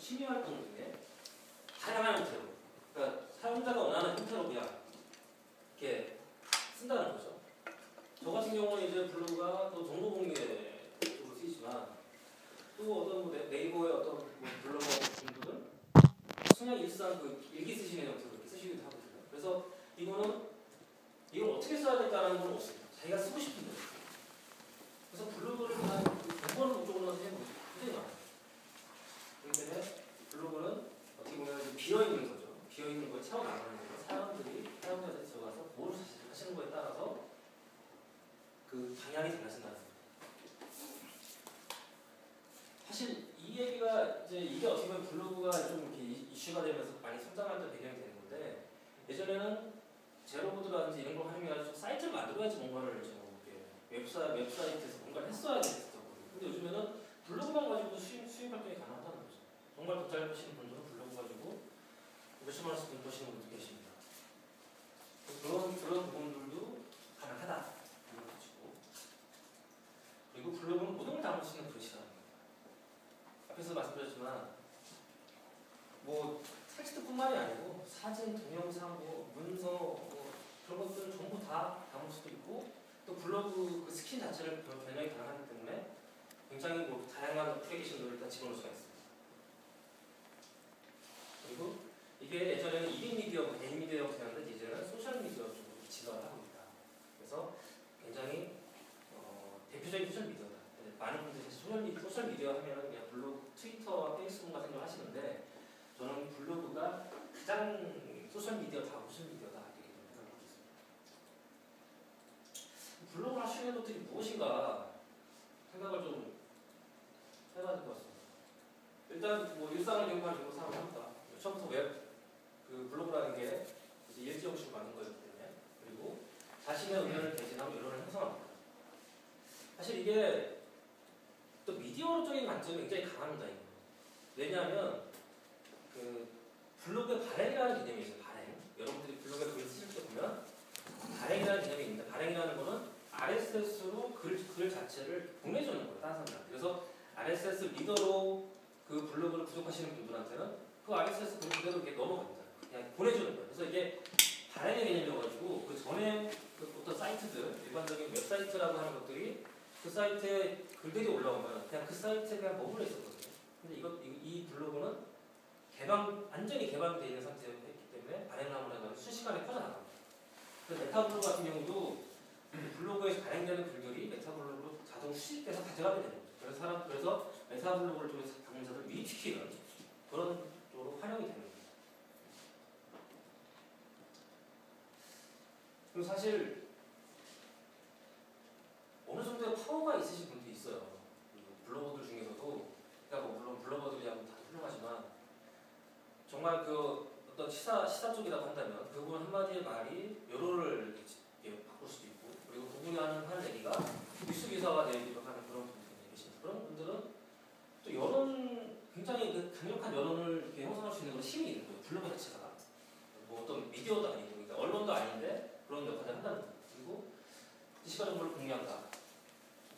취미 활동 중에 다양한 형태로, 그러니까 사용자가 원하는 형태로 그냥 이렇게 쓴다는 거죠. 저 같은 경우는 이제 블로그가 또 정보 공개 쪽으로 쓰이지만 또 어떤 뭐 네이버의 어떤 뭐 블로거 분들은 그냥 일상 그 일기 쓰시는 형태로 이렇게 쓰시기도 하거든요. 그래서 이걸 어떻게 써야 될까라는 건 없습니다. 자기가 쓰고 싶은 대로. 그래서 블로그를 그냥 공부하는 목적으로 하는 게 굉장히 많아요. 그렇기 때문에 블로그는 어떻게 보면 비어있는 거죠. 비어있는 걸 채워나가는 거죠. 사람들이 사용자들이 들어가서 뭘 하시는 거에 따라서 그 방향이 달라진다는 거죠. 사실 이 얘기가 이게 어떻게 보면 블로그가 좀 이렇게 이슈가 되면서 많이 성장했던 배경이 되는 건데, 예전에는 제로보드라든지 이런 걸 활용해가지고 사이트를 만들어야지 뭔가를 좀 웹사이트에서 뭔가를 했어야 됐었거든요. 근데 요즘에는 블로그만 가지고 수익 활동이 가능하다는 거죠. 정말 돈 잘 버시는 분들은 블로그 가지고 몇십만 원씩 돈 버시는 분도 계십니다. 그런 부분들도 가능하다. 그리고 블로그는 모든 걸 담을 수 있는 글씨라는 겁니다. 앞에서 말씀드렸지만 뭐 텍스트뿐만이 아니고 사진, 동영상, 뭐 문서, 뭐 그런 것들은 전부 다 담을 수도 있고, 또 블로그 그 스킨 자체를 변형이 가능하기 때문에 굉장히 뭐 다양한 어플리케이션들을 일단 집어넣을 수가 있습니다. 그리고 이게 예전에는 1인 미디어, 개인 미디어 형태였는데 이제는 소셜 미디어 쪽으로 진화를 하고 있다. 그래서 굉장히 대표적인 소셜 미디어다. 많은 분들이 소셜 미디어 하면 그냥 블로그, 트위터와 페이스북 같은 걸 하시는데, 저는 블로그가 가장 소셜 미디어다, 소셜 미디어다 이렇게 생각하고 있습니다. 블로그를 하시는 것들이 무엇인가 생각을 좀 해봐야 될 것 같습니다. 일단 뭐 일상을 연구하는 정도 사용을 합니다. 처음부터 그 블로그라는 게 이제 일지 형식으로 만든 거였기 때문에, 그리고 자신의 의견을 개진하고 여론을 형성합니다. 사실 이게 또 미디어적인 관점이 굉장히 강합니다. 이거. 왜냐하면 그 블로그에 발행이라는 개념이 있어요. 발행. 여러분들이 블로그에 글을 쓰실 때 보면 발행이라는 개념이 있는데, 발행이라는 거는 RSS로 글 자체를 보내주는 거예요. 다른 사람들한테. 그래서 RSS 리더로 그 블로그를 구독하시는 분들한테는 그 RSS 글 그대로 이렇게 넘어갑니다. 그냥 보내주는 거예요. 그래서 이게 발행의 개념이어가지고 그 전에 그 어떤 사이트들, 일반적인 웹사이트라고 하는 것들이 그 사이트에 글들이 올라오면 그냥 그 사이트에 그냥 머물러 있었거든요. 근데 이 블로그는 완전히 개방되어 있는 상태였기 때문에 발행함을 해가지고 순식간에 퍼져나갑니다. 그래서 메타블로그 같은 경우도 블로그에서 발행되는 글들이 메타블로그로 자동 수집돼서 가져가게 되는 거죠. 그래서 메타블로그를 통해서 방문자들을 유입시키는 그런 쪽으로 활용이 되는 거죠. 그리고 사실 어느 정도의 파워가 있으신 분도 있어요. 블로거들 중에서도, 그러니까 뭐 물론 블로거들이라고 다 훌륭하지만, 정말 그 어떤 시사 쪽이라고 한다면 그분 한마디의 말이 여론을 바꿀 수도 있고, 그리고 그분이 하는 얘기가 뉴스 기사가 되기도 하는 그런 분들이 계십니다. 그런 분들은 또 굉장히 그 강력한 여론을 이렇게 형성할 수 있는 그런 힘이 있는 거예요. 블로그 자체가 뭐 어떤 미디어도 아니고, 그러니까 언론도 아닌데 그런 역할을 한다는 거예요. 그리고 지시가 정보를 공유한다.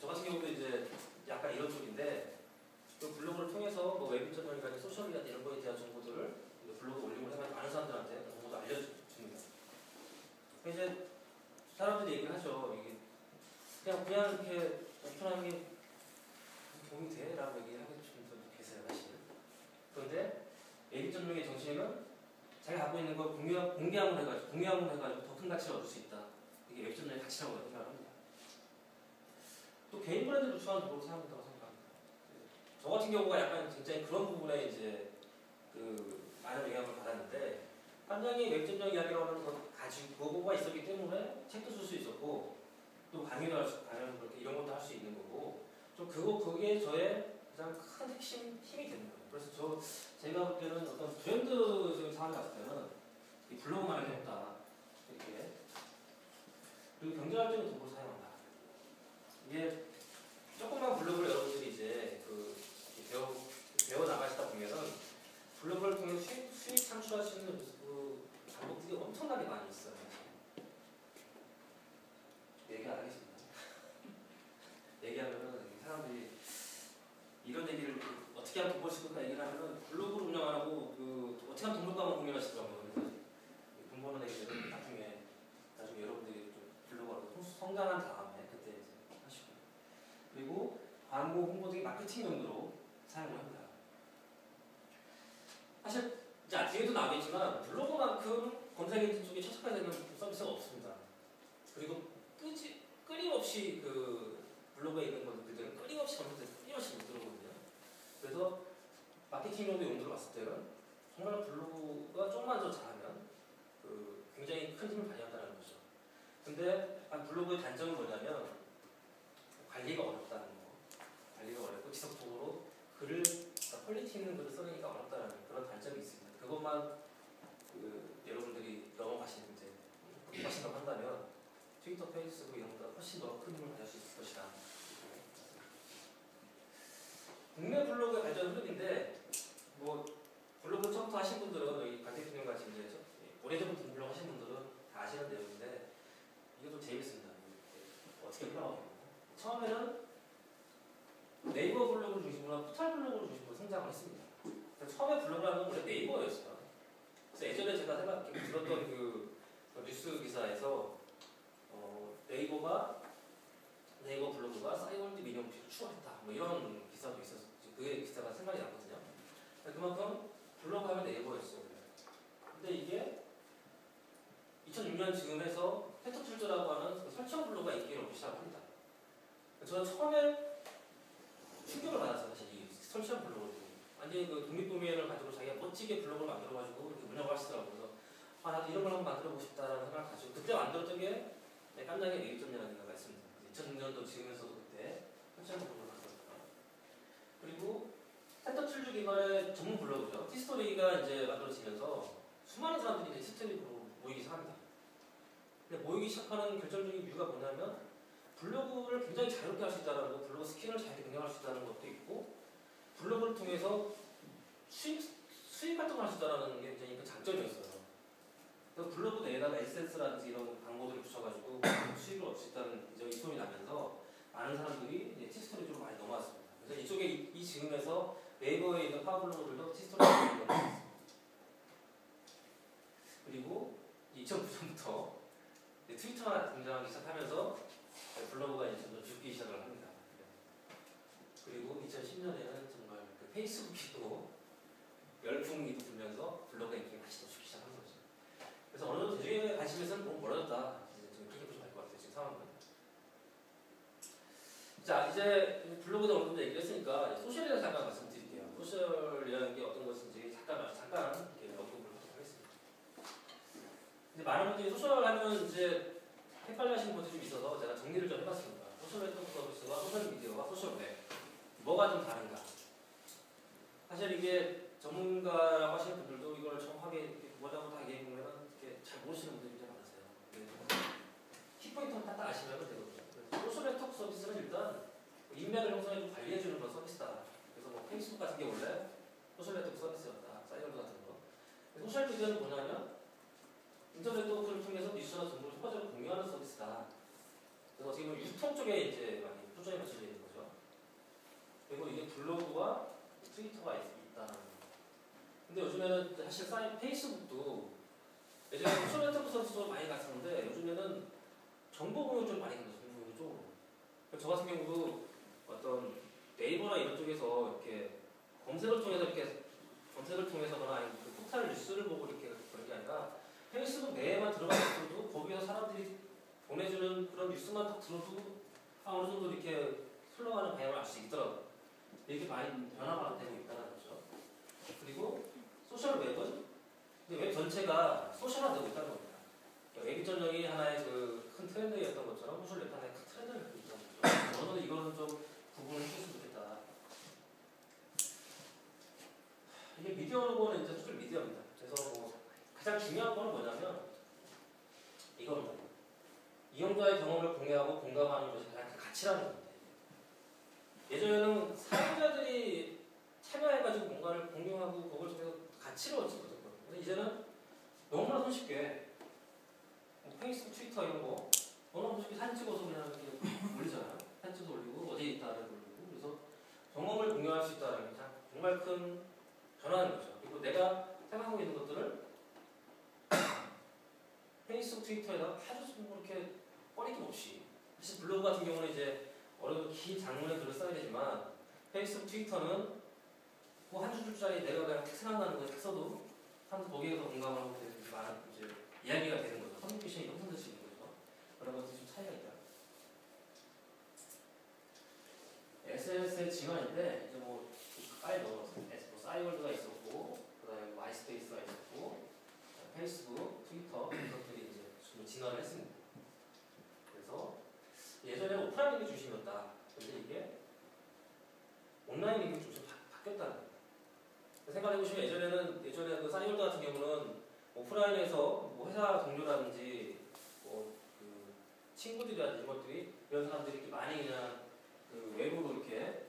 저 같은 경우도 이제 약간 이런 쪽인데, 그 블로그를 통해서 뭐 웹인터넷이나 소셜이나 이런 거에 대한 정보들을 블로그 올림을 해서 많은 사람들한테 정보도 알려줍니다. 이제 사람들이 얘기를 하죠. 이게 그냥 이렇게 오픈하는 게 도움이 돼? 라고 얘기하는 분들도 계세요, 사실. 그런데 웹인터넷의 정신은 자기가 갖고 있는 걸 공개함을 해가지고 더 큰 가치를 얻을 수 있다. 이게 웹인터넷의 가치라고 생각을 합니다. 또 개인 브랜드를 유추하는 도구로 사용한다고 생각합니다. 저 같은 경우가 약간 굉장히 그런 부분에 이제 많은 영향을 받았는데, 한장의 웹전용 이야기라고 하는 것 가지고 그거가 있었기 때문에 책도 쓸 수 있었고, 또 강의도 그렇게 이런 것도 할 수 있는 거고, 좀 그게 저의 가장 큰 힘이 되는 거예요. 그래서 제가 볼 때는 어떤 브랜드적인 상황이 왔을 때는 이 블로그만이 없다. 이렇게. 그리고 경쟁할 때는 도구를 사용한다. 이게 조그만 블로그를 여러분들이 이제 배워 나가시다 보면은 블로그를 통해 수익 창출할 수 있는 그 방법들이 엄청나게 많이 있어요. 얘기 안 하겠습니다. 얘기하면은 사람들이 이런 얘기를 어떻게 하면 돈 벌 수 있을까 얘기를 뭐냐면은 블로그를 운영 안 하고 그 어떻게 하면 등록감을 공유하시더라고요. 그래서 돈 버는 얘기들은 나중에 여러분들이 좀 블로그로 성장한 다음에 그때 이제 하시고 그리고 광고 홍보 등의 마케팅 용도로 사용을 합니다. 사실 이제 뒤에도 나오겠지만 블로그만큼 검색 엔진 쪽에 최적화되는 서비스가 없습니다. 그리고 끊임없이 그 블로그에 있는 것들은 끊임없이 검색해서 끊임없이 못 들어오거든요. 그래서 마케팅용도 용도로 봤을 때는 정말 블로그가 조금만 더 잘하면 그 굉장히 큰 힘을 발휘한다는 거죠. 근데 블로그의 단점은 뭐냐면 관리가 어렵다는 거. 관리가 어렵고 지속적으로 글을 퀄리티 있는 글을 써내기가 어렵다는 그런 단점이 있습니다. 그것만 여러분들이 넘어가시는 이제 공부하신다고 한다면 트위터, 페이스북 이런 것보다 훨씬 더 큰 힘을 가질 수 있을 것이다. 국내 블로그의 발전 흐름인데 뭐 블로그 처음부터 하신 분들은 여기 박 대표님 같이 이제 오래전부터 블로그 하신 분들은 다 아시는 내용인데 이게 좀 재밌습니다. 어떻게 흘러가고 처음에는 네이버 블로그를 중심으로 포털 블로그를 중심으로 성장을 했습니다. 처음에 블로그를 하는 건 원래 네이버였어요. 그래서 예전에 제가 들었던 그 뉴스 기사에서 네이버 블로그가 싸이월드 미니홈피를 추월했다. 뭐 이런 기사도 있었어요. 그 기사가 생각이 났거든요. 그만큼 블로그 하면 네이버였어요. 근데 이게 2006년 즈음에서 페터툴즈라고 하는 그 설정 블로그가 인기를 얻기 시작합니다. 저는 처음에 충격을 받았어요. 사실 이 설정 블로그. 완전히 그 독립도메인을 가지고 자기가 멋지게 블로그를 만들어가지고 이렇게 운영을 하시더라고요. 그래서 나도 이런 걸 한번 만들어보고 싶다라는 생각을 가지고 그때 만들었던 게 깜짝이야 메리점이라는 생각가 있습니다. 2006년도 지금에서도 그때 설정 블로그를 만들었어요. 그리고 페터툴즈 기반의 전문 블로그죠. 티스토리가 이제 만들어지면서 수많은 사람들이 이제 티스토리 블로그로 모이기 시작합니다. 근데 모이기 시작하는 결정적인 이유가 뭐냐면 블로그를 굉장히 자유롭게 할 수 있다는 거, 블로그 스킬을 잘 변경할 수 있다는 것도 있고 블로그를 통해서 수익 활동을 할 수 있다는 게 굉장히 큰 장점이었어요. 그래서 블로그 내에다가 SNS라든지 이런 광고들을 붙여가지고 수익을 얻을 수 있다는 이제 소문이 나면서 많은 사람들이 이제 티스토리 쪽으로 많이 넘어왔습니다. 그래서 이쪽에 이 즈음에서 네이버에 있는 파워블로그들도 티스토리로 넘어왔습니다. 그리고 2009년부터 트위터가 등장하기 시작하면서 블로그가 이제 점점 죽기 시작을 합니다. 그리고 2010년에는 정말 그 페이스북이 또 열풍이 불면서 블로그 인기가 다시 또 죽기 시작한 거죠. 그래서 어느 정도 대중의 관심에서는 너무 멀어졌다. 이제 좀 그렇게 보시면 될 것 같아요. 지금 상황은. 자, 이제 블로그에 어느 정도 얘기를 했으니까 소셜에 대해서 잠깐 말씀드릴게요. 소셜이라는 게 어떤 것인지 잠깐 이렇게 언급을 하도록 하겠습니다. 근데 많은 분들이 소셜 하면 이제 헷갈려 하시는 분들이 좀 있어서 제가 정리를 좀 해봤습니다. 소셜 네트워크 서비스와 소셜 미디어와 소셜 웹. 뭐가 좀 다른가? 사실 이게 전문가라고 하시는 분들도 이걸 정확하게 뭐라고 다 얘기해보면 이렇게 잘 모르시는 분들이 좀 많으세요. 키포인트만 딱 아시면 되거든요. 소셜 네트워크 서비스는 일단 인맥을 형성해주고 관리해주는 그런 서비스다. 그래서 뭐 페이스북 같은 게 원래 소셜 네트워크 서비스였다. 사이언드 같은 거. 소셜 미디어는 뭐냐면 인터넷 네트워크를 통해서 뉴스나 정보를 효과적으로 공유하는 서비스다. 그래서 어떻게 보면 유통 쪽에 이제 많이 초점이 맞춰져 있는 거죠. 그리고 이게 블로그와 트위터가 있다는 거. 근데 요즘에는 사실 페이스북도 예전에 소셜 네트워크 서비스도 많이 갔었는데 요즘에는 정보 공유 좀 많이 갑니다. 정보 공유 쪽으로. 저 같은 경우도 어떤 네이버나 이런 쪽에서 이렇게 검색을 통해서거나 아니면 그 포털 뉴스를 보고 이렇게 그런 게 아니라 페이스북 내에만 들어가서도 거기서 사람들이 보내주는 그런 뉴스만 딱 들어도 어느 정도 이렇게 흘러가는 방향을 알 수 있더라고요. 이렇게 많이 변화가 되고 있다는 거죠. 그리고 소셜 웹은 웹 전체가 소셜화되고 있다는 겁니다. 웹 전형이 하나의 그 큰 트렌드였던 것처럼 소셜 웹 하나의 큰 트렌드를 갖고 있다는 거죠. 어느 정도 이거는 좀 구분을 해줬으면 좋겠다. 이게 미디어로 보는 이제 소셜 미디어입니다. 그래서 뭐 가장 중요한 건 뭐냐면 이겁니다. 이용자의 경험을 공유하고 공감하는 것이 가장 큰 가치라는 겁니다. 예전에는 사용자들이 참여해가지고 뭔가를 공유하고 그걸 통해서 가치를 얻지 못했거든요. 근데 이제는 너무나 손쉽게 뭐 페이스북, 트위터 이런 거 너무나 손쉽게 사진 찍어서 그냥 이렇게 올리잖아요. 사진 찍어서 올리고 어디에 있다를 올리고 그래서 경험을 공유할 수 있다는 게 정말 큰 변하는 거죠. 그리고 내가 생각하고 있는 것들을 페이스북, 트위터에다가 아주 뭐 이렇게 꺼리낌 없이, 사실 블로그 같은 경우는 이제 어려운 긴 장문의 글을 써야 되지만 페이스북, 트위터는 뭐 한 줄짜리 내가 그냥 생각나는 거 딱 써도 사람들 거기에서 공감을 하고 이제 이야기가 되는 거죠. 커뮤니케이션이 형성될 수 있는 거죠. 그런 것들이 좀 차이가 있다. SNS의 진화인데 이제 뭐 빨리 넣어서 싸이월드가 있었고, 그다음에 마이스페이스가 있었고, 페이스북, 트위터 이런 것들이 이제 좀 진화를 했습니다. 그래서 예전에 오프라인 링크 중심이었다. 근데 이게 온라인 링크 중심 바뀌었다는 거예요. 생각해보시면 예전에 그 싸이월드 같은 경우는 오프라인에서 뭐 회사 동료라든지 뭐 그 친구들이라든지 이런 것들이 이런 사람들이 이렇게 많이 그냥 그 외부로 이렇게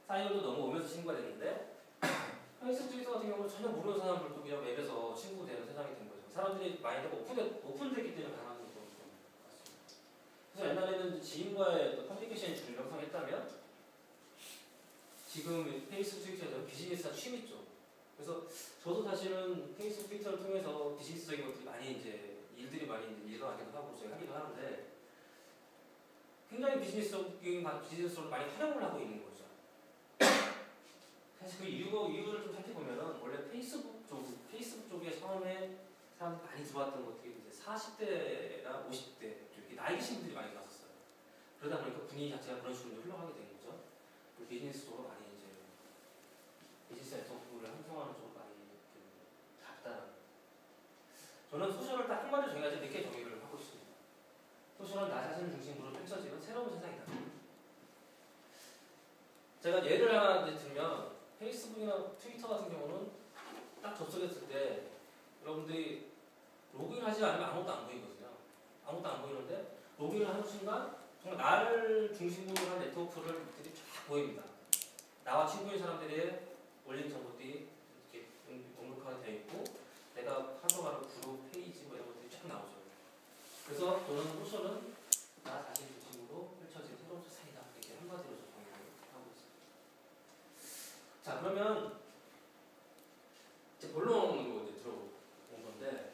싸이월드 넘어오면서 친구가 됐는데, 페이스북, 트위터 같은 경우는 전혀 모르는 사람들도 그냥 웹에서 친구가 되는 세상이 된 거죠. 사람들이 마인드가 오픈됐기 때문에 가능한 것도 같습니다. 그래서 옛날에는 지인과의 커뮤니케이션이 주를 형성했다면 지금 페이스북, 트위터에서는 비즈니스나 취미 쪽. 그래서 저도 사실은 페이스북, 트위터를 통해서 비즈니스적인 것들이 많이 이제 일들이 많이 이제 일어나기도 하고 저희 하기도 하는데 굉장히 비즈니스로 많이 활용을 하고 있는 거죠. 사실 그 이유를 좀 살펴보면은 원래 페이스북 쪽에 처음에 사람들이 많이 들어왔던 것들이 이제 40대나 50대 이렇게 나이 드신 분들이 많이 들어왔었어요. 그러다 보니까 분위기 자체가 그런 식으로 흘러가게 된 거죠. 비즈니스 쪽으로 많이 이제 비즈니스 네트워크를 형성하는 쪽으로 많이 갔다. 저는 소셜을 딱 한마디로 정해야지 늦게 정의를 하고 있습니다. 소셜은 나 자신을 중심으로 펼쳐지는 새로운 세상이다. 제가 예를 하나 들면 페이스북이나 트위터 같은 경우는 딱 접속했을 때 여러분들이 로그인하지 않으면 아무것도 안 보이거든요. 아무것도 안 보이는데 로그인을 하는 순간 정말 나를 중심으로 한 네트워크들이 쫙 보입니다. 나와 친구인 사람들이 올린 정보들이 이렇게 등록화가 되어 있고 내가 활동하는 그룹, 페이지 뭐 이런 것들이 쫙 나오죠. 그래서 저는 소셜은 나 자신 중심으로 펼쳐진 새로운 세상이다. 이렇게 한마디로 정의를 하고 있습니다. 자, 그러면 이제 본론으로 이제 들어온 건데,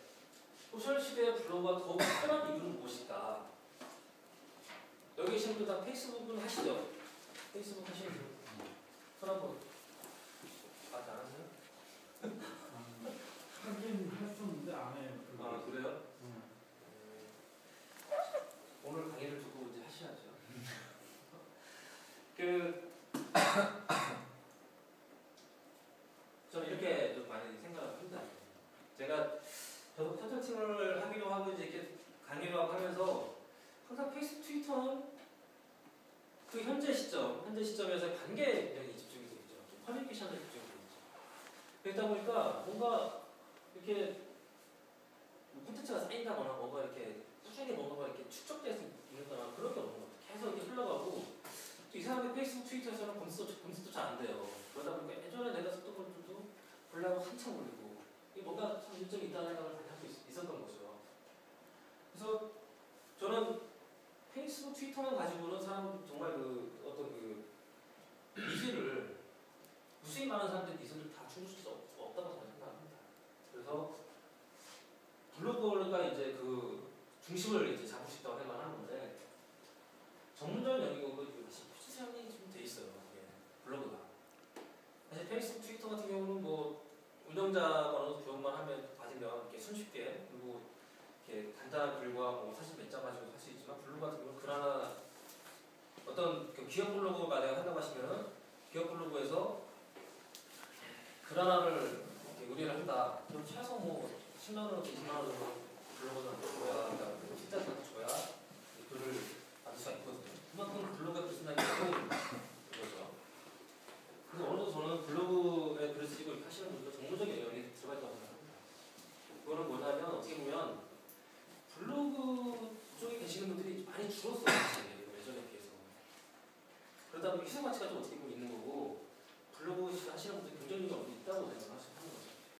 소셜 시대의 블로그가 더욱 특별한 이유는 무엇일까? 여기 계신 분들 다 페이스북은 하시죠? 페이스북 하시는 분? 손 한번. 안 하세요? 하긴 했었는데 안 해요. 아, 그래요? 오늘 강의를 듣고 이제 하셔야죠. 저는 이렇게 좀 많이 생각을 합니다. 제가 저도 컨설팅을 하기로 하고 이제 이렇게 강의를 하고 하면서 항상 페이스북, 트위터는 그 현재 시점에서 관계에 굉장히 집중이 되어 있죠. 커뮤니케이션에 집중이 되어 있죠. 그러다 보니까 뭔가 이렇게 콘텐츠가 쌓인다거나 뭔가 이렇게 꾸준히 뭔가가 이렇게 축적돼서 있는다거나 그런 게 없는 것 같아요. 계속 이렇게 흘러가고 또 이상하게 페이스북, 트위터에서는 검색도 잘 안 돼요. 그러다 보니까 예전에 내가 썼던 것들도 보려고 한참 걸리고 이게 뭔가 참 일점이 있다는 생각을 많이 하고 있었던 거죠. 그래서 저는 페이스북, 트위터만 가지고는 사람 정말 그 어떤 그 니즈를 무수히 많은 사람들의 니즈를 다 충족시킬 수 없다고 저는 생각합니다. 그래서 블로그가 이제 그 중심을 이제 잡을 수 있다고 생각하는 건데 전문적인 영역으로 포지션이 좀 돼 있어요. 블로그가. 사실 페이스북, 트위터 같은 경우는 뭐 운영자가 어느 정도 교육만 하면 받으면 이렇게 손쉽게 그리고 이렇게 간단한 글과 뭐 사진 몇 장 가지고 할 수 있지만 블로그 같은 경우는 글 하나 어떤 그 기업 블로그가 내가 한다고 하시면은 기업 블로그에서 글 하나를 이렇게 의뢰를 한다. 그럼 최소 뭐 10만 원, 20만 원 정도 블로그는 줘야, 그러니까 식자재를 줘야 글을 받을 수가 있거든요. 그만큼 블로그에 글 쓴다는 게 어려운 거죠. 그래서 어느 정도 저는 블로그에 글을 쓰고 이렇게 하시는 분들 전문적인 영역이 들어가 있다고 생각합니다. 그거는 뭐냐면 어떻게 보면 블로그 쪽에 계시는 분들이 많이 줄었어요. 예전에 비해서. 그러다 보니 희소가치가